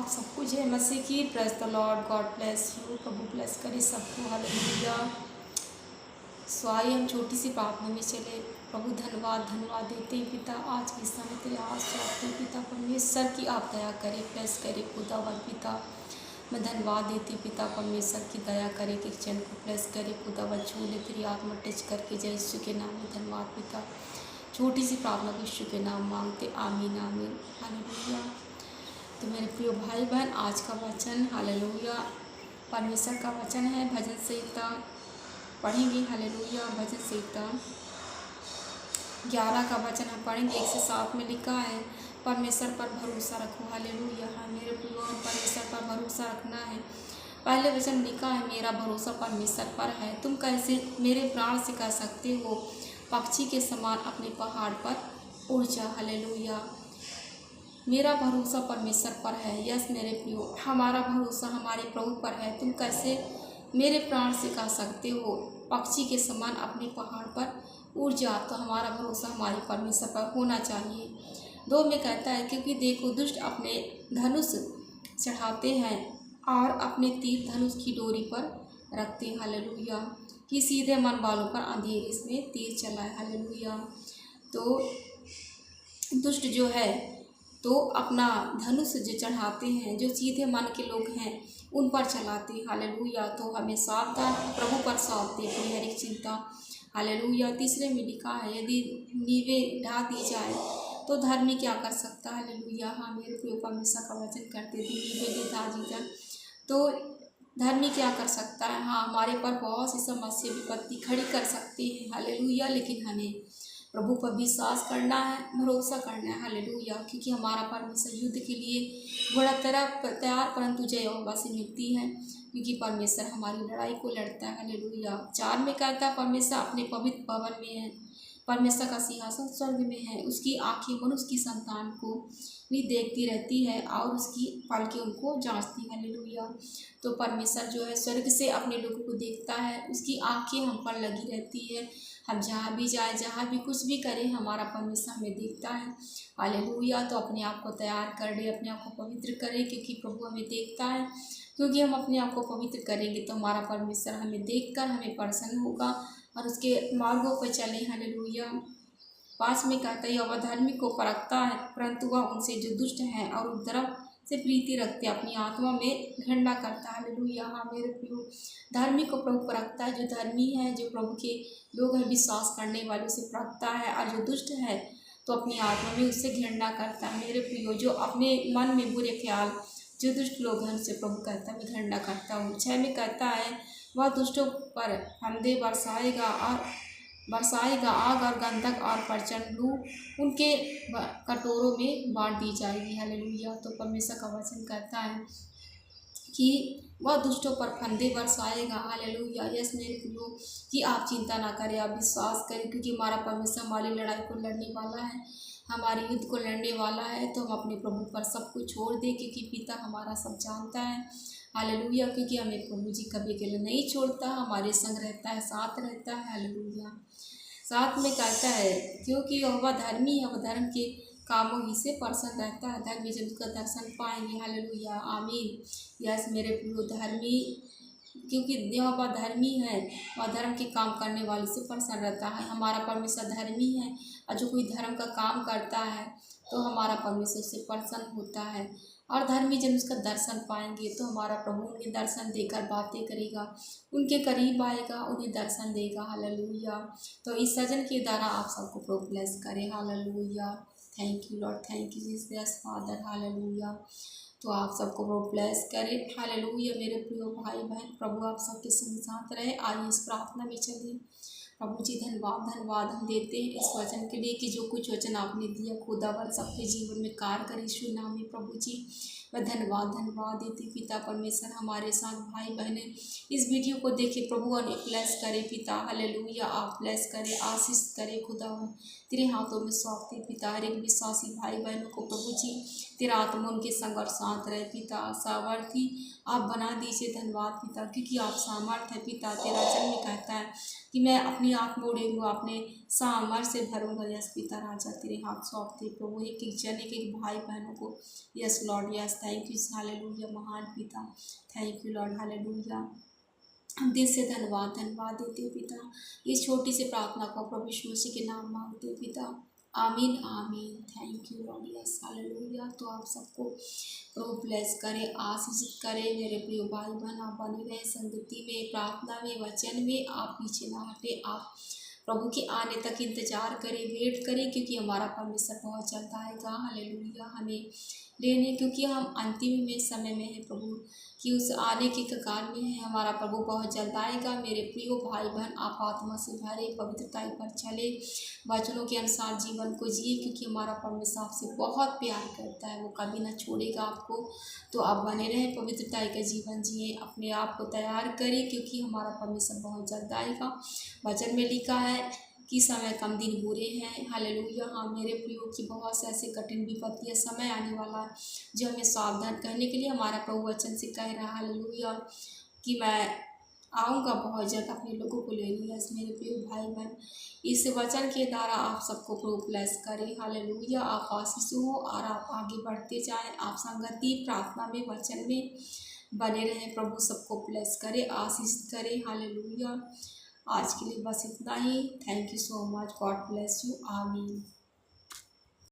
आप सबको जय मसीह की। Praise the Lord, God bless you. Prabhu bless करे सबको। हालेलुया। सो आइए हम छोटी सी प्रार्थना में चले। प्रभु धन्यवाद धन्यवाद देते हैं पिता, आज के समय तेरे हाथ सौंपते हैं पिता परमेश्वर की आप दया करें, ब्लेस करें खुदावन पिता। मैं धन्यवाद देती हूँ पिता परमेश्वर की दया करे कि जन को ब्लेस करे खुदावन, छू ले तेरी आत्मा टच करके। जय यीशु के नाम में धन्यवाद पिता। छोटी सी प्रार्थना को यीशु के नाम मांगते, आमीन आमीन। हालेलुया। तो मेरे प्रिय भाई बहन, आज का वचन हालेलुया परमेश्वर का वचन है। भजन संहिता पढ़ेंगे। हालेलुया। भजन संहिता 11 का वचन हम पढ़ेंगे। 1 से 7 में लिखा है, परमेश्वर पर भरोसा रखो। हालेलुया। हाँ मेरे प्रिय, परमेश्वर पर भरोसा रखना है। पहले वचन लिखा है, मेरा भरोसा परमेश्वर पर है। तुम कैसे मेरे प्राण से कह सकते हो, पक्षी के समान अपने पहाड़ पर उड़ जा। हालेलुया। मेरा भरोसा परमेश्वर पर है। यस मेरे प्रियो, हमारा भरोसा हमारे प्रभु पर है। तुम कैसे मेरे प्राण से कह सकते हो, पक्षी के समान अपने पहाड़ पर उड़ जा। तो हमारा भरोसा हमारे परमेश्वर पर होना चाहिए। 2 में कहता है, क्योंकि देखो दुष्ट अपने धनुष चढ़ाते हैं और अपने तीर धनुष की डोरी पर रखते हैं। हालेलुया। कि सीधे मन वालों पर अंधेरे में तीर चलाए। हालेलुया। तो दुष्ट जो है तो अपना धनुष जो चढ़ाते हैं, जो सीधे मन के लोग हैं उन पर चलाते हैं। हालेलुया। तो हमें सावधान प्रभु पर सौंपते अपनी हर एक चिंता। हालेलुया। 3 में लिखा है, यदि नींवें ढा दी जाए तो धर्मी क्या कर सकता है। हालेलुया। हाँ मेरे प्रिय, परमेश्वर का वचन करते थे, नींवें ढा दी जाए तो धर्मी क्या कर सकता है। हाँ हमारे पर बहुत सी समस्या विपत्ति खड़ी कर सकती है। हालेलुया। लेकिन हमें प्रभु पर विश्वास करना है, भरोसा करना है। हालेलुया। क्योंकि हमारा परमेश्वर युद्ध के लिए घोड़ा तैयार परंतु जय यहोवा से मिलती है, क्योंकि परमेश्वर हमारी लड़ाई को लड़ता है। हालेलुया। 4 में कहता है, परमेश्वर अपने पवित्र भवन में है, परमेश्वर का सिंहासन स्वर्ग में है। उसकी आंखें मनुष्य की संतान को भी देखती रहती है और उसकी पलकें उनको जांचती है। हालेलुया। तो परमेश्वर जो है स्वर्ग से अपने लोगों को देखता है, उसकी आंखें हम पर लगी रहती है। हम जहाँ भी जाए, जहाँ भी कुछ भी करें, हमारा परमेश्वर हमें देखता है। हालेलुया। तो अपने आप को तैयार कर ले, अपने आप को पवित्र करें, क्योंकि प्रभु हमें देखता है। क्योंकि हम अपने आप को पवित्र करेंगे तो हमारा परमेश्वर हमें देखकर हमें प्रसन्न होगा और उसके मार्गों पर चलें। हालेलुया। 5 में कहता है, यहोवा धर्मी को परखता है, परंतु वह उनसे जो दुष्ट हैं और उपद्रव से प्रीति रखते अपनी आत्मा में घृणा करता है। हालेलुया। हाँ मेरे प्रियो, धर्मी को प्रभु परखता है। जो धर्मी है, जो प्रभु के लोग हैं, विश्वास करने वालों से परखता है। और जो दुष्ट है तो अपनी आत्मा में उससे घृणा करता है। मेरे प्रियो, जो अपने मन में बुरे ख्याल, जो दुष्ट लोग हैं उनसे प्रभु कहता है मैं घृणा करता हूँ। 6 में कहता है, वह दुष्टों पर फंदे बरसाएगा आग और गंधक और प्रचंड लू उनके कटोरों में बांट दी जाएगी। हालेलुया। तो परमेश्वर का वचन कहता है कि वह दुष्टों पर फंदे बरसाएगा। हालेलुया। यस मेरे प्रियो, कि आप चिंता ना करें, आप विश्वास करें, क्योंकि हमारा परमेश्वर हमारी लड़ाई को लड़ने वाला है, हमारे युद्ध को लड़ने वाला है। तो हम अपने प्रभु पर सब कुछ छोड़ दें, क्योंकि पिता हमारा सब जानता है। हालेलुया। क्योंकि हमें प्रभु जी कभी के लिए नहीं छोड़ता, हमारे संग रहता है, साथ रहता है। हालेलुया। 7 में कहता है, क्योंकि यहोवा धर्मी है, वह धर्म के कामों ही से प्रसन्न रहता है। धर्मी जब उसका दर्शन पाएंगे। हालेलुया। आमीन। यस मेरे प्रियो, धर्मी, क्योंकि यहोवा धर्मी है, वह धर्म के काम करने वाले से प्रसन्न रहता है। हमारा परमेश्वर धर्मी है और जो कोई धर्म का काम करता है तो हमारा परमेश्वर उससे प्रसन्न होता है। और धर्मी जन उसका दर्शन पाएंगे तो हमारा प्रभु उन्हें दर्शन देकर बातें करेगा, उनके करीब आएगा, उन्हें दर्शन देगा। हालेलुया। तो इस सजन के द्वारा आप सबको प्रभु ब्लेस करें। Hallelujah. Thank you Lord, thank you Jesus father. Hallelujah. तो आप सबको प्रभु ब्लेस करे। हालेलुया। मेरे प्रिय भाई बहन, प्रभु आप सबके संग साथ रहे। आइए इस प्रार्थना में चलिए। प्रभु जी धन्यवाद हम देते हैं इस वचन के लिए, कि जो कुछ वचन आपने दिया खुदावन सबके जीवन में कार्य करे यीशु नाम में। प्रभु जी मैं धन्यवाद देती पिता परमेश्वर, हमारे साथ भाई बहनें इस वीडियो को देखे प्रभु और ब्लेस करे पिता। हालेलुया। आप ब्लेस करे, आशीष करे खुदावन, तेरे हाथों में सौंपते पिता। हर एक विश्वासी भाई बहनों को प्रभु जी तेरा आत्मा उनके संग और साथ रहे पिता। सामर्थी आप बना दीजिए, धन्यवाद पिता, क्योंकि आप सामर्थ है पिता। तेरा वचन में कहता है कि मैं अपनी आँख मोड़े हुआ अपने सामर्थ्य से भरूंगा। यस पिता राजा, तेरे हाथ सौंपते प्रभु, एक एक जन, एक एक भाई बहनों को। Yes Lord, yes thank you hallelujah महान पिता, थैंक यू लॉर्ड हालेलुया। हम दिल से धन्यवाद देते हैं पिता। इस छोटी सी प्रार्थना को प्रभु यीशु मसीह के नाम मांगते हैं पिता, आमीन आमीन। Thank you Lord, yes hallelujah. तो आप सबको प्रभु ब्लेस करे, आशीषित करे। मेरे प्रिय भाई बहन, आप बने रहे संगति में, प्रार्थना में, वचन में, आप पीछे ना हटे। आप प्रभु के आने तक इंतजार करें, वेट करें, क्योंकि हमारा परमेश्वर बहुत जल्द आएगा। हालेलुया हमें लेने, क्योंकि हम अंतिम में समय में है प्रभु कि उस आने के कगार में है। हमारा प्रभु बहुत जल्द आएगा। मेरे प्रिय भाई बहन, आप आत्मा से भरे, पवित्रता पर चले, वचनों के अनुसार जीवन को जिए, क्योंकि हमारा परमेश्वर आपसे बहुत प्यार करता है, वो कभी ना छोड़ेगा आपको। तो आप बने रहें, पवित्रता का जीवन जिए, अपने आप को तैयार करें, क्योंकि हमारा परमेश्वर बहुत जल्द आएगा। वचन में लिखा है कि समय कम दिन बुरे हैं। हालेलुया। हाँ मेरे प्रियो की बहुत से ऐसे कठिन विपत्तियाँ समय आने वाला है जो हमें सावधान करने के लिए हमारा प्रभु वचन से कह रहा है। हालेलुया कि मैं आऊँगा बहुत जल्द अपने लोगों को लेने। यस मेरे प्रिय भाई बहन, इस वचन के द्वारा आप सबको प्रभु ब्लेस करें। हालेलुया। आप आशीष हो और आप आगे बढ़ते जाएं, आप संगति प्रार्थना में वचन में बने रहें। प्रभु सबको ब्लेस करे, आशीष करे। हालेलुया। आज के लिए बस इतना ही। Thank you so much, God bless you, आमीन।